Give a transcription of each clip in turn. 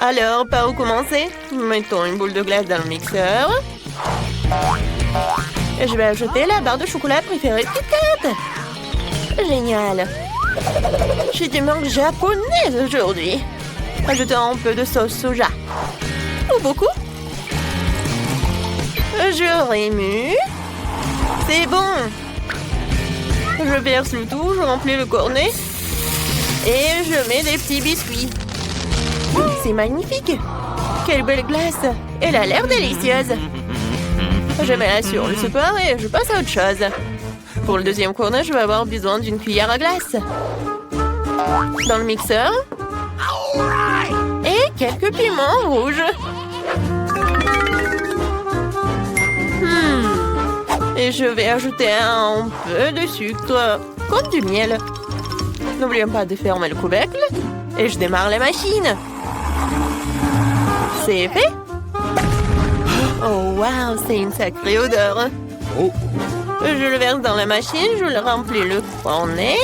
Alors, par où commencer? Mettons une boule de glace dans le mixeur. Et je vais ajouter la barre de chocolat préférée de Kit Kat. Génial. J'ai du manque japonaise aujourd'hui. Ajoutons un peu de sauce soja. Ou beaucoup. Je remue. C'est bon. Je verse le tout, je remplis le cornet. Et je mets des petits biscuits. C'est magnifique. Quelle belle glace. Elle a l'air délicieuse. Je mets la sur le support et je passe à autre chose. Pour le deuxième cornet, je vais avoir besoin d'une cuillère à glace. Dans le mixeur. Et quelques piments rouges. Et je vais ajouter un peu de sucre, comme du miel. N'oublions pas de fermer le couvercle. Et je démarre la machine. C'est fait. Oh, wow, c'est une sacrée odeur. Je le verse dans la machine, je le remplis le cornet.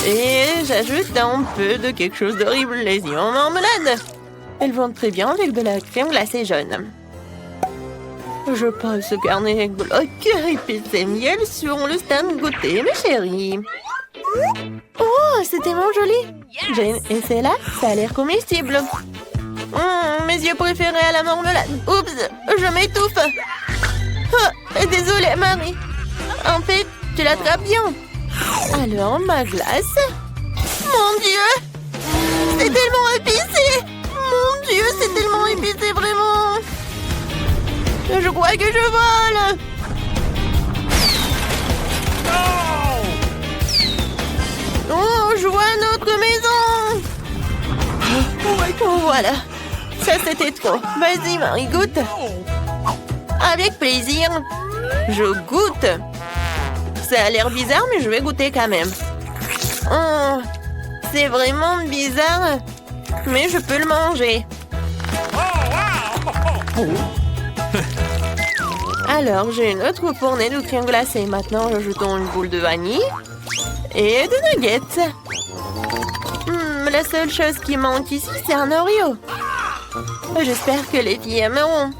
Et j'ajoute un peu de quelque chose d'horrible, les yeux en marmelade. Elles vont très bien avec de la crème glacée jaune. Je pose ce carnet glauque épicé miel sur le stand goûter, mes chéris. Oh, c'est tellement joli. Jane, et là, ça a l'air comestible. Mes yeux préférés à la marmelade. Oups, je m'étouffe. Oh, désolée, Marie. En fait, tu l'attrapes bien. Alors, ma glace. Mon Dieu, c'est tellement épicé. Mon Dieu, c'est tellement épicé, vraiment. Je crois que je vole. Oh, je vois notre maison. Oh, voilà. Ça, c'était trop. Vas-y, Marie, goûte. Avec plaisir. Je goûte. Ça a l'air bizarre, mais je vais goûter quand même. Oh, c'est vraiment bizarre. Mais je peux le manger. Alors, j'ai une autre fournée de crème glacée. Maintenant, ajoutons une boule de vanille et des nuggets. La seule chose qui manque ici, c'est un Oreo. J'espère que les filles aimeront.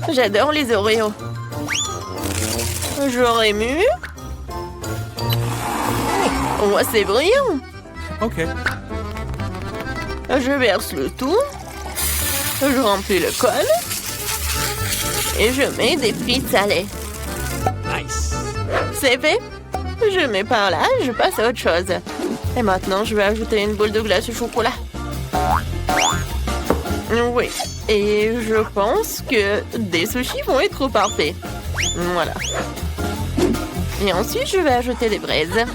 J'adore les Oreos. Je remue. Oh, c'est brillant. Ok. Je verse le tout. Je remplis le col. Et je mets des frites salées. Nice. C'est fait. Je mets par là, je passe à autre chose. Et maintenant, je vais ajouter une boule de glace au chocolat. Oui. Et je pense que des sushis vont être parfaits. Voilà. Et ensuite, je vais ajouter des braises.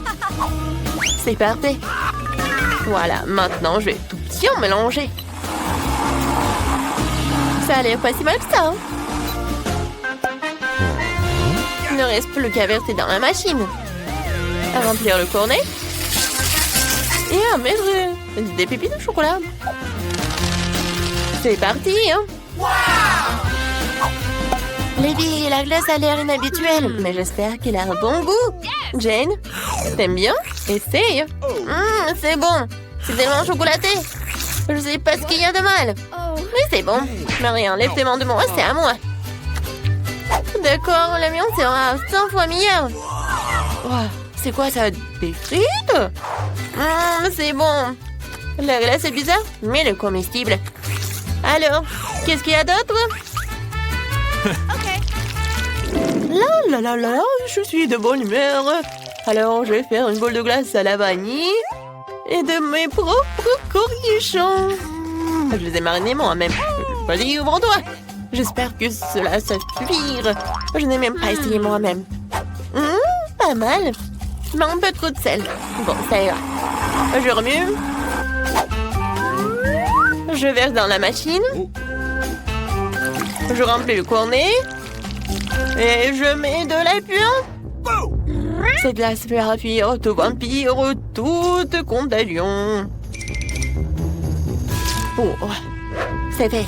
C'est parfait. Voilà. Maintenant, je vais tout bien mélanger. Ça a l'air pas si mal que ça. Il ne reste plus qu'à verser dans la machine. À remplir le cornet. Et à mettre des pépites de chocolat. C'est parti, hein. Les filles, la glace a l'air inhabituelle, mais j'espère qu'elle a un bon goût. Jane, t'aimes bien? Essaye. C'est bon. C'est tellement chocolaté. Je sais pas ce qu'il y a de mal. Mais c'est bon. Marie, enlève tes mains de moi, c'est à moi. D'accord, la mienne sera 100 fois meilleure. Wow, c'est quoi ça? Des frites? C'est bon. La glace est bizarre, mais elle est comestible. Alors, qu'est-ce qu'il y a d'autre? Là, là, là, là, je suis de bonne humeur. Alors, je vais faire une boule de glace à la vanille et de mes propres cornichons. Je les ai marinés moi-même. Vas-y, ouvre-toi. J'espère que cela suffira. Je n'ai même pas essayé moi-même. Pas mal. Mais un peu trop de sel. Bon, ça ira. Je remue. Je verse dans la machine. Je remplis le cornet. Et je mets de la puante. Cette glace fera fuir tout vampire, toute contagion. Oh, c'est fait.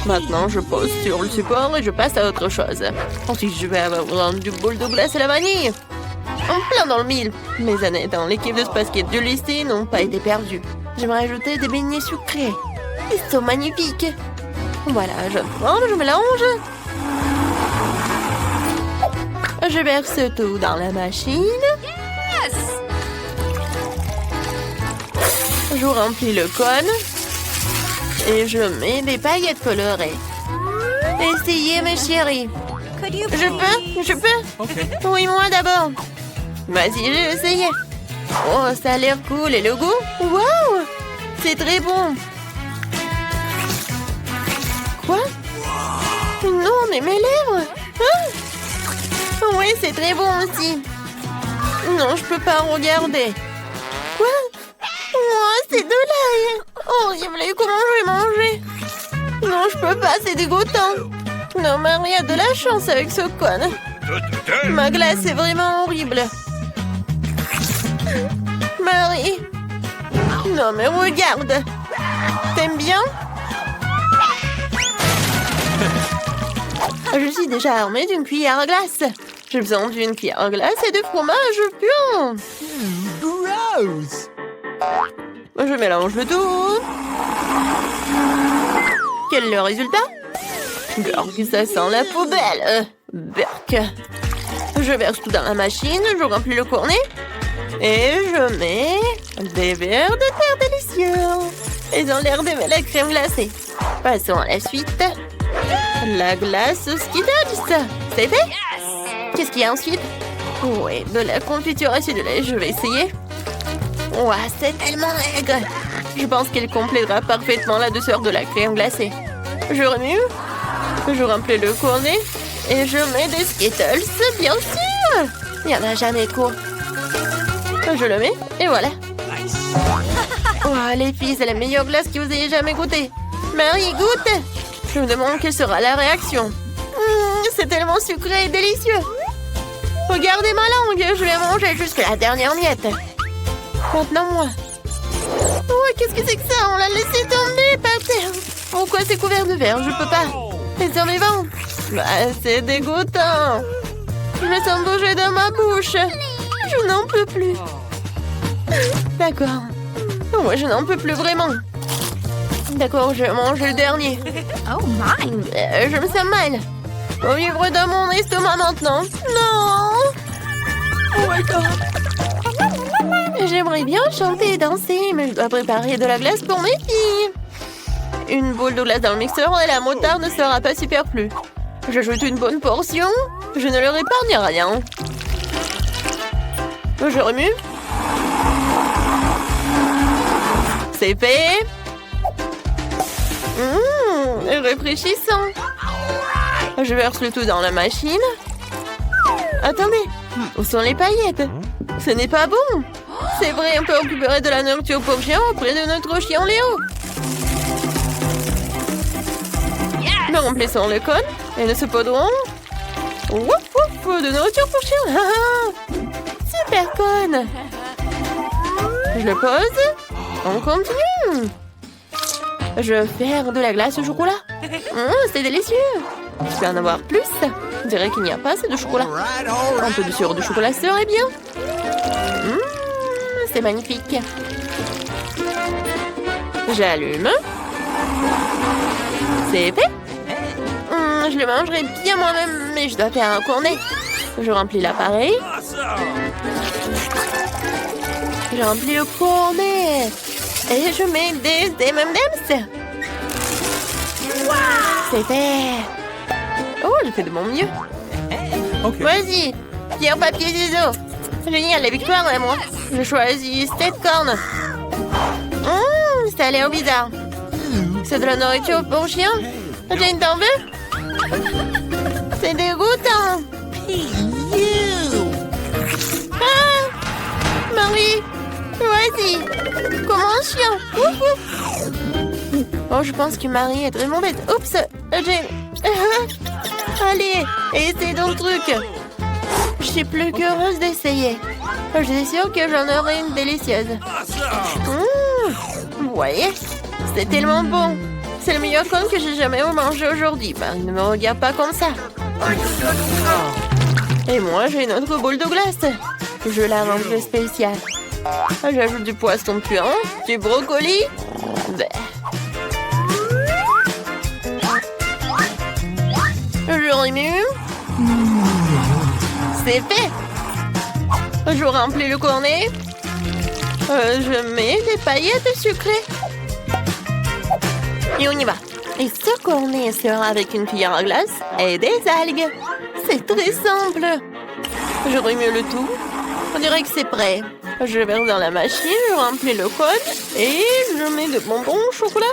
Maintenant, je pose sur le support et je passe à autre chose. Ensuite, je vais avoir du boule de glace à la vanille. en plein dans le mille. Mes années dans l'équipe de basket du lycée n'ont pas été perdues. J'aimerais ajouter des beignets sucrés. Ils sont magnifiques. Voilà, je prends, je mélange. Je verse tout dans la machine. Je remplis le cône. Et je mets des paillettes colorées. Essayez, mes chéris. Je peux? Okay. Oui, moi d'abord. Vas-y, je vais essayer. Oh, ça a l'air cool. Et le goût? Waouh! C'est très bon. Quoi? Non, mais mes lèvres! Ah! Oui, c'est très bon aussi. Non, je peux pas regarder. Quoi? Oh, c'est de l'ail. Horrible. Comment je vais manger? Non, je peux pas, c'est dégoûtant. Non, Marie a de la chance avec ce cône. Ma glace est vraiment horrible. Marie. Non, mais regarde. T'aimes bien? Je suis déjà armée d'une cuillère à glace. J'ai besoin d'une cuillère à glace et de fromage pur. Gross! Je mélange le tout. Quel est le résultat? Burk, ça sent la poubelle. Burk. Je verse tout dans la machine, je remplis le cornet. Et je mets des vers de terre délicieux. Ils ont l'air d'aimer la crème glacée. Passons à la suite. La glace Skittles. C'est fait? Qu'est-ce qu'il y a ensuite? Oui, de la confiture acidulée. Je vais essayer. Ouah, c'est tellement aigre. Je pense qu'il complétera parfaitement la douceur de la crème glacée. Je remue. Je remplis le cornet. Et je mets des Skittles, bien sûr. Il n'y en a jamais trop. Je le mets et voilà. Nice. Ouah, les filles, c'est la meilleure glace que vous ayez jamais goûtée. Marie, goûte. Je me demande quelle sera la réaction. C'est tellement sucré et délicieux. Regardez ma langue, je vais manger jusqu'à la dernière miette. Maintenant, moi. Ouais, qu'est-ce que c'est que ça? On l'a laissé tomber par terre. Pourquoi c'est couvert de verre? Je peux pas. C'est sur mes vents. Bah, c'est dégoûtant. Je me sens bouger dans ma bouche. Je n'en peux plus. D'accord. Ouais, je n'en peux plus vraiment. D'accord, je vais manger le dernier. Oh my! Je me sens mal. Au vivre dans mon estomac maintenant. Non! Oh my God! J'aimerais bien chanter et danser, mais je dois préparer de la glace pour mes filles. Une boule de glace dans le mixeur et la moutarde ne sera pas superflue. J'ajoute une bonne portion. Je ne leur épargne rien. Je remue. C'est fait. Rafraîchissant. Je verse le tout dans la machine. Attendez, où sont les paillettes? Ce n'est pas bon. C'est vrai, on peut récupérer de la nourriture pour chien auprès de notre chien Léo. Nous remplissons le cône et nous saupoudrons. Wouf wouf, de nourriture pour chien. Super cône. Je le pose. On continue. Je vais faire de la glace au chocolat. C'est délicieux. Je peux en avoir plus. On dirait qu'il n'y a pas assez de chocolat. Un peu de sirop de chocolat serait bien. C'est magnifique. J'allume. C'est fait. Je le mangerai bien moi-même, mais je dois faire un cornet. Je remplis l'appareil. Je remplis le cornet. Et je mets des M&M's. C'est fait. Oh, je fais de mon mieux. Okay. Vas-y, pierre, papier, ciseaux. Génial, la victoire est moi. Je choisis cette corne. Ça a l'air bizarre. C'est de la nourriture pour chien. Jane, t'en veux? C'est dégoûtant. Ah, Marie, vas-y. Comme un chien. Ouf, ouf. Oh, je pense que Marie est très mauvaise. Oups, Jane. Allez, essaye ton truc. Je suis plus qu'heureuse d'essayer. Je suis sûre que j'en aurai une délicieuse. Vous voyez, c'est tellement bon. C'est le meilleur cône que j'ai jamais mangé aujourd'hui. Marie ne me regarde pas comme ça. Et moi, j'ai une autre boule de glace. Je la rends spéciale. J'ajoute du poisson puant, du brocoli. Bleh. Je remue. C'est fait. Je remplis le cornet. Je mets des paillettes sucrées. Et on y va. Et ce cornet sera avec une cuillère à glace et des algues. C'est très simple. Je remue le tout. On dirait que c'est prêt. Je verse dans la machine, je remplis le code et je mets de bonbons au chocolat.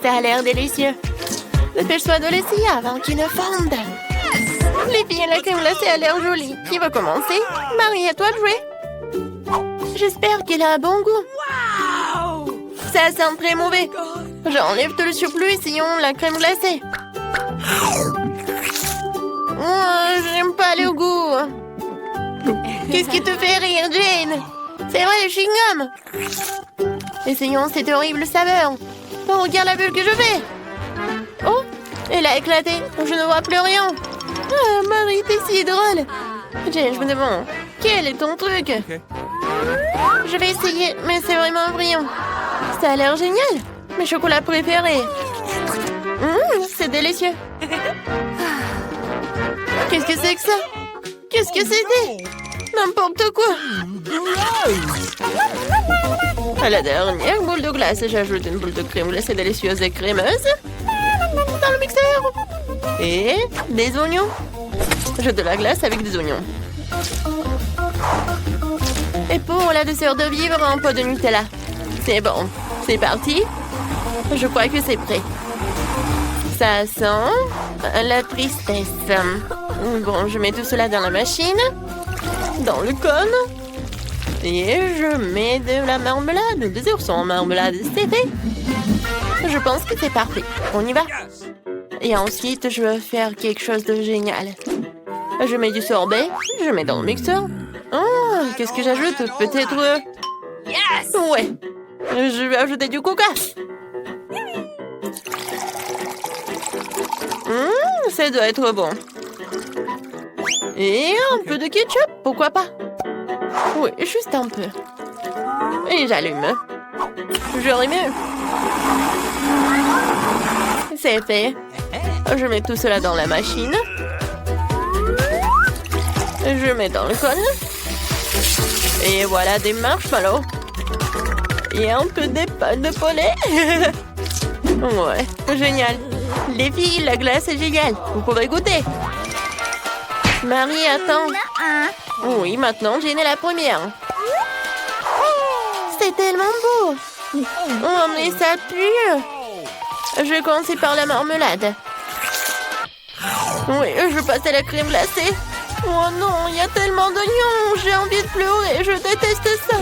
Ça a l'air délicieux. Dépêche-toi de l'essayer avant qu'il ne fonde. Les filles, la crème glacée a l'air jolie. Qui va commencer? Marie, à toi de jouer. J'espère qu'elle a un bon goût. Ça sent très mauvais. J'enlève tout le surplus, essayons la crème glacée. Je n'aime pas le goût. Qu'est-ce qui te fait rire, Jane? C'est vrai, le chewing-gum. Essayons cette horrible saveur. Oh, regarde la bulle que je fais. Oh, elle a éclaté. Je ne vois plus rien. Ah, Marie, t'es si drôle. Jane, je me demande, quel est ton truc? Okay. Je vais essayer, mais c'est vraiment brillant. Ça a l'air génial. Mes chocolats préférés. C'est délicieux. Qu'est-ce que c'est que ça? Qu'est-ce que c'était? N'importe quoi. À la dernière boule de glace, j'ajoute une boule de crème glacée délicieuse et crémeuse. Dans le mixeur. Et des oignons. Je de la glace avec des oignons. Et pour la dessert de vivre, un pot de Nutella. C'est bon. C'est parti. Je crois que c'est prêt. Ça sent la tristesse. Bon, je mets tout cela dans la machine. Dans le cône. Et je mets de la marmelade. Des oursons en marmelade. C'est fait. Je pense que c'est parfait. On y va. Et ensuite, je vais faire quelque chose de génial. Je mets du sorbet. Je mets dans le mixeur. Oh, qu'est-ce que j'ajoute? Peut-être... Ouais. Je vais ajouter du coca. Ça doit être bon. Et un peu de ketchup, pourquoi pas? Oui, juste un peu. Et j'allume. Je remue. C'est fait. Je mets tout cela dans la machine. Je mets dans le cône. Et voilà des marshmallows. Et un peu des pâtes de poulet. Ouais, génial. Les filles, la glace est géniale. Vous pouvez goûter. Marie, attends. Oui, maintenant, Jane est la première. C'est tellement beau. Oh, mais ça pue. Je commence par la marmelade. Oui, je passe à la crème glacée. Oh non, il y a tellement d'oignons. J'ai envie de pleurer. Je déteste ça.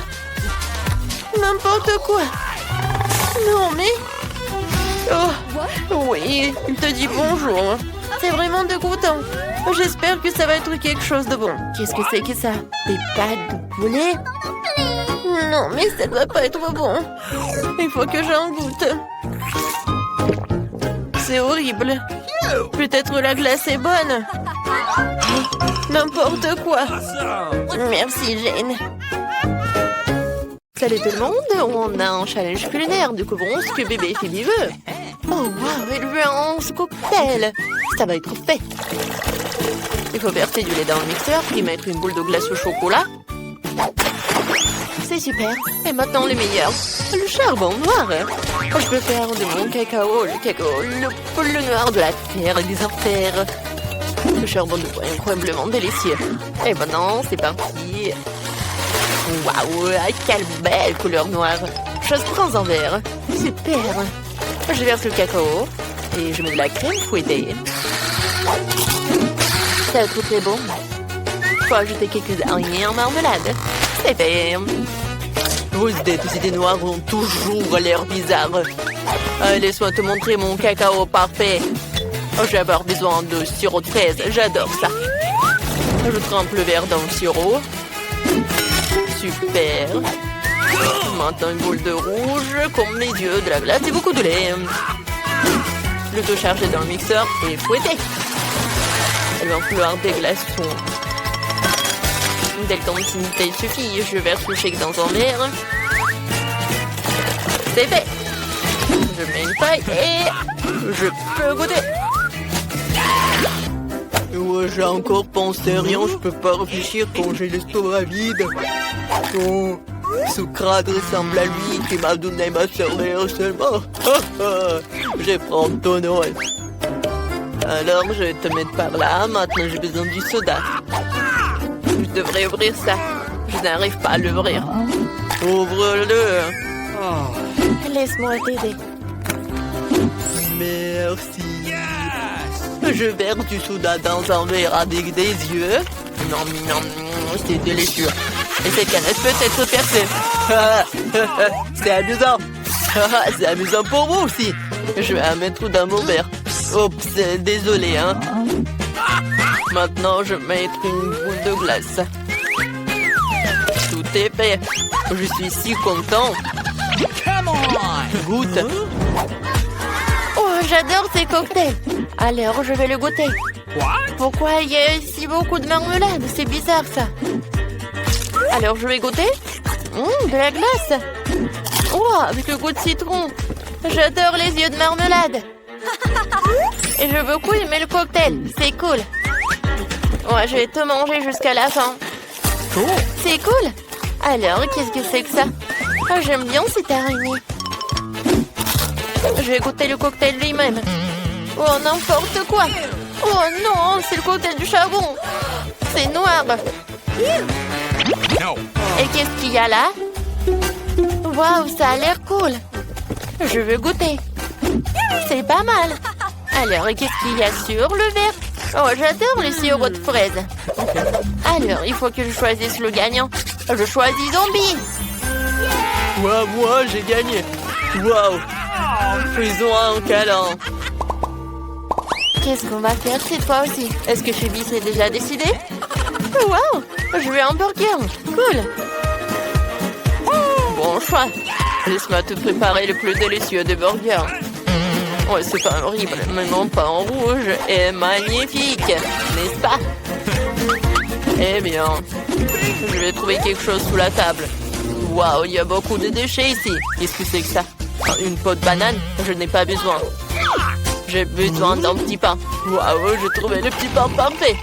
N'importe quoi. Non, mais... Oh, oui, il te dit bonjour. C'est vraiment dégoûtant. J'espère que ça va être quelque chose de bon. Qu'est-ce que c'est que ça? Des pâtes de poulet? Non, mais ça doit pas être bon. Il faut que j'en goûte. C'est horrible. Peut-être la glace est bonne. N'importe quoi. Merci, Jane. Salut tout le monde, on a un challenge culinaire. Découvrons ce que bébé Phoebe veut. Oh wow, elle veut un cocktail. Ça va être fait. Il faut verser du lait dans le mixeur, puis mettre une boule de glace au chocolat. C'est super. Et maintenant le meilleur, le charbon noir. Je peux faire de mon cacao, le noir de la terre et des enfers. Le charbon de bois est incroyablement délicieux. Et maintenant, c'est parti. Waouh, quelle belle couleur noire. Je prends un verre. Super. Je verse le cacao et je mets de la crème fouettée. Ça va être très bon. Faut ajouter quelques araignées en marmelade. C'est fait. Vos idées noires ont toujours l'air bizarres. Laisse-moi te montrer mon cacao parfait. Je vais avoir besoin de sirop de fraise. J'adore ça. Je trempe le verre dans le sirop. Super. Maintenant une boule de rouge, comme mes yeux, de la glace et beaucoup de lait. Le tout chargé dans le mixeur et fouetté. Il va falloir des glaçons. Dès que quantité suffit, je verse le shake dans un verre. C'est fait. Je mets une paille et je peux goûter. Ouais, j'ai encore pensé à rien, je peux pas réfléchir quand j'ai l'estomac vide. Oh, ce crade ressemble à lui qui m'a donné ma sœur seulement. Je vais prendre ton Noël. Alors, je vais te mettre par là. Maintenant, j'ai besoin du soda. Je devrais ouvrir ça. Je n'arrive pas à l'ouvrir. Ouvre-le. Laisse-moi t'aider. Merci. Je verse du soda dans un verre avec des yeux. Non, non, c'est délicieux. Et cette canette peut être percée. C'est amusant. C'est amusant pour vous aussi. Je vais la mettre dans mon verre. Oups, désolé, hein. Maintenant, je vais mettre une boule de glace. Tout est fait. Je suis si content. Come on! Goûte. Oh, j'adore ces cocktails. Alors, je vais le goûter. What? Pourquoi il y a si beaucoup de marmelade? C'est bizarre, ça. Alors, je vais goûter. De la glace. Oh, avec le goût de citron. J'adore les yeux de marmelade. Et je veux beaucoup aimer le cocktail. C'est cool. Ouais, je vais tout manger jusqu'à la fin. C'est cool. Alors, qu'est-ce que c'est que ça? Oh, j'aime bien cette araignée. Je vais goûter le cocktail lui-même. Oh, n'importe quoi. Oh non, c'est le cocktail du charbon. C'est noir. No. Et qu'est-ce qu'il y a là? Waouh, ça a l'air cool. Je veux goûter. C'est pas mal. Alors, qu'est-ce qu'il y a sur le verre? Oh, j'adore les sirops de fraises. Alors, il faut que je choisisse le gagnant. Je choisis Zombie. Ouais, moi, j'ai gagné. Waouh. Faisons un câlin. Qu'est-ce qu'on va faire cette fois aussi? Est-ce que Phoebe s'est déjà décidé? Waouh, je veux un burger. Cool. Bon choix. Laisse-moi te préparer le plus délicieux des burgers. Ouais, c'est pas horrible, mais mon pain en rouge est magnifique, n'est-ce pas? Eh bien, je vais trouver quelque chose sous la table. Waouh, il y a beaucoup de déchets ici. Qu'est-ce que c'est que ça? Une peau de banane? Je n'ai pas besoin. J'ai besoin d'un petit pain. Waouh, j'ai trouvé le petit pain parfait.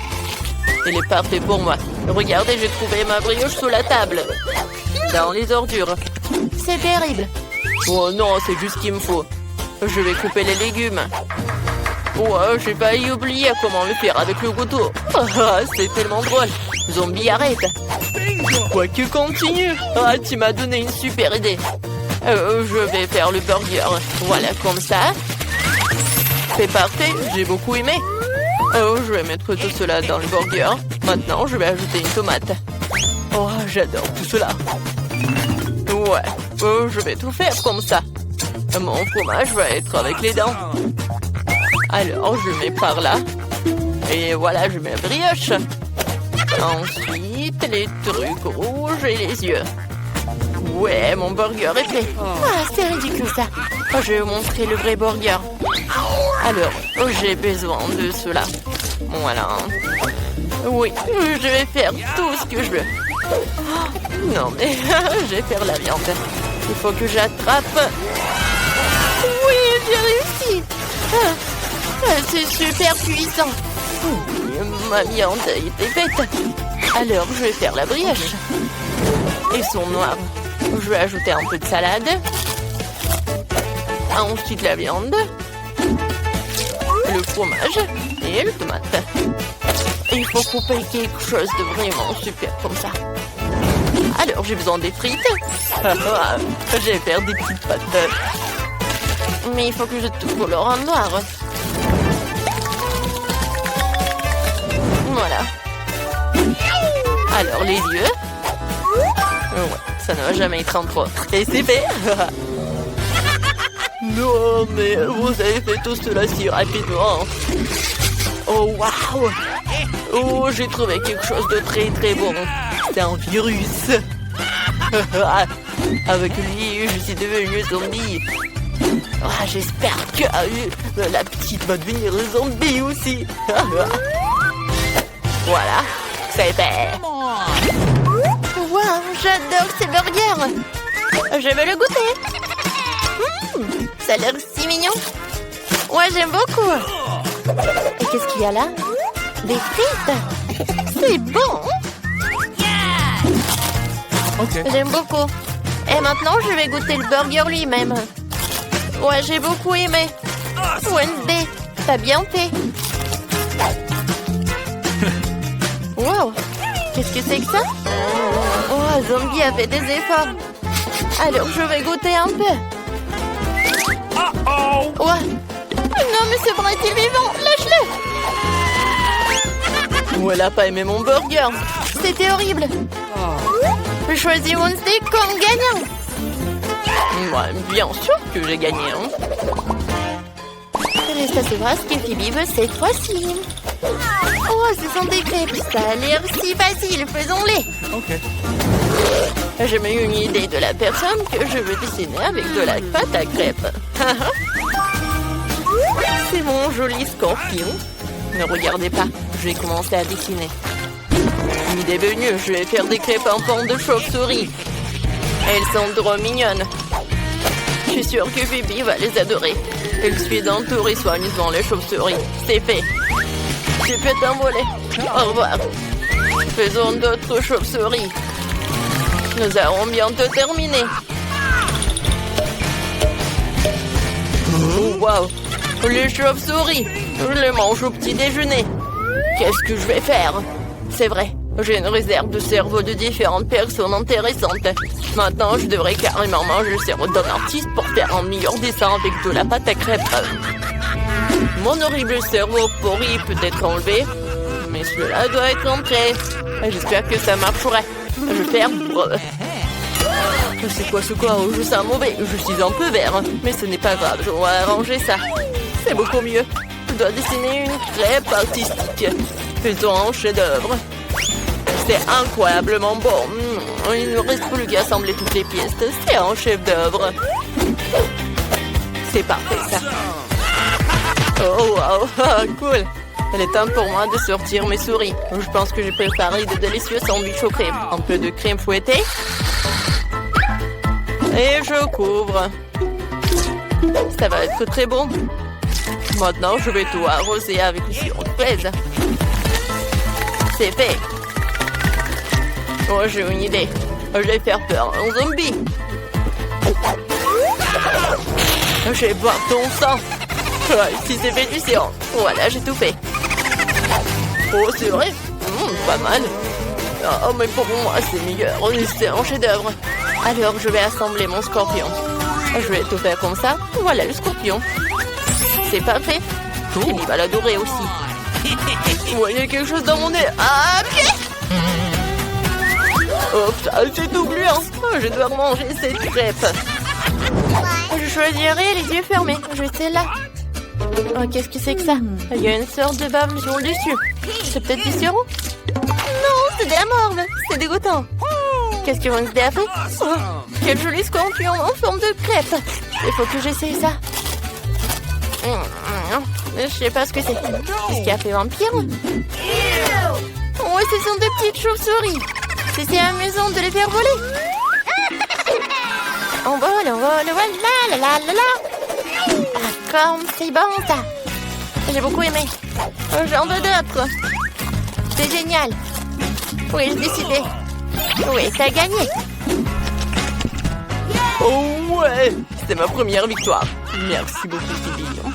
Il est parfait pour moi. Regardez, j'ai trouvé ma brioche sous la table. Dans les ordures. C'est terrible. Oh non, c'est juste ce qu'il me faut. Je vais couper les légumes. Wow, j'ai failli oublier comment le faire avec le couteau. C'est tellement drôle. Zombie, arrête. Quoi que continue. Ah, tu m'as donné une super idée. Je vais faire le burger. Voilà, comme ça. C'est parfait, j'ai beaucoup aimé. Oh, je vais mettre tout cela dans le burger. Maintenant, je vais ajouter une tomate. Oh, j'adore tout cela. Ouais, oh, je vais tout faire comme ça. Mon fromage va être avec les dents. Alors, je mets par là. Et voilà, je mets la brioche. Ensuite, les trucs rouges et les yeux. Ouais, mon burger est prêt. Ah, c'est ridicule ça. Oh, je vais vous montrer le vrai burger. Alors, oh, j'ai besoin de cela. Voilà. Oui, je vais faire tout ce que je veux. Oh, non, mais je vais faire la viande. Il faut que j'attrape. Oui, j'ai réussi. C'est super puissant. Ma viande était faite. Alors, je vais faire la brioche. Ils sont noirs. Je vais ajouter un peu de salade. Ensuite, la viande. Le fromage et le tomate. Il faut couper quelque chose de vraiment super comme ça. Alors, j'ai besoin des frites. Je vais faire des petites pâtes. Mais il faut que je tout colore en noir. Voilà. Alors, les yeux. Ouais, ça ne va jamais être en trop. Et c'est fait. Non, mais vous avez fait tout cela si rapidement. Oh, waouh. Oh, j'ai trouvé quelque chose de très très bon. C'est un virus. Avec lui, je suis devenu zombie. Ah, j'espère que la petite va devenir zombie aussi. Voilà, C'est fait. Come on. Waouh, j'adore ces burgers. Je veux le goûter. Ça a l'air si mignon. Ouais, j'aime beaucoup. Et qu'est-ce qu'il y a là? Des frites. C'est bon. Okay. J'aime beaucoup. Et maintenant, je vais goûter le burger lui-même. Ouais, j'ai beaucoup aimé. Wednesday, t'as bien fait. Wow, qu'est-ce que c'est que ça? Oh, Zombie a fait des efforts. Alors, je vais goûter un peu. Uh-oh. Ouais. Non, mais c'est vrai, il est vivant. Lâche-le. Oh, elle a pas aimé mon burger. C'était horrible. Je choisis Wednesday comme gagnant. Ouais, bien sûr que j'ai gagné. Hein. Il reste à savoir ce que Phoebe veut cette fois-ci. Oh, ce sont des crêpes. Ça a l'air si facile. Faisons-les. Okay. J'ai même une idée de la personne que je veux dessiner avec de la pâte à crêpes. C'est mon joli scorpion. Ne regardez pas, je vais commencer à dessiner. Une idée venue, je vais faire des crêpes en forme de chauve-souris. Elles sont trop mignonnes. Je suis sûre que Phoebe va les adorer. Elle suit d'entourer soigneusement les chauves-souris. C'est fait. Tu peux t'envoler. Au revoir. Faisons d'autres chauves-souris. Nous avons bientôt terminé. Oh, wow. Les chauves-souris. Je les mange au petit déjeuner. Qu'est-ce que je vais faire? C'est vrai, j'ai une réserve de cerveau de différentes personnes intéressantes. Maintenant, je devrais carrément manger le cerveau d'un artiste pour faire un meilleur dessin avec de la pâte à crêpes. Mon horrible cerveau pourri peut être enlevé, mais celui-là doit être entré. J'espère que ça marchera. Je perds. C'est quoi ce corps? Je sens mauvais. Je suis un peu vert, mais ce n'est pas grave. Je vais arranger ça. C'est beaucoup mieux. Je dois dessiner une crêpe artistique. Faisons un chef-d'œuvre. C'est incroyablement bon. Il ne reste plus qu'à assembler toutes les pièces. C'est un chef-d'œuvre. C'est parfait, ça. Oh, wow. Cool. Il est temps pour moi de sortir mes souris. Je pense que j'ai préparé de délicieux sandwichs aux crèmes. Un peu de crème fouettée. Et je couvre. Ça va être très bon. Maintenant, je vais tout arroser avec le sirop de fraise. C'est fait. Oh, j'ai une idée. Je vais faire peur à un zombie. Je vais boire ton sang. Si c'est fait du sirop. Voilà, j'ai tout fait. Oh, c'est vrai. Pas mal. Oh, mais pour moi, c'est meilleur. C'est un chef-d'œuvre. Alors, je vais assembler mon scorpion. Je vais tout faire comme ça. Voilà le scorpion. C'est parfait. Il va l'adorer aussi. Ouais, il y a quelque chose dans mon nez. Ah, pied! Oh, c'est tout gluant. Je dois manger cette crêpe. Je choisirai les yeux fermés. Je vais celle-là. Oh, qu'est-ce que c'est que ça? Il y a une sorte de bave sur le dessus. C'est peut-être du sirop? Non, c'est de la morve. C'est dégoûtant. Qu'est-ce que Wednesday a fait? Oh, quel joli scorpion en forme de crêpe. Il faut que j'essaye ça. Je sais pas ce que c'est. Qu'est-ce qu'il a fait vampire? Oh, ce sont des petites chauves-souris. C'est amusant de les faire voler. On vole, voilà, la la la la. Ah, comme c'est bon ça. J'ai beaucoup aimé. J'en veux d'autres. C'est génial. Oui, j'ai décidé. Oui, t'as gagné. Oh ouais, c'est ma première victoire. Merci beaucoup, Phoebe.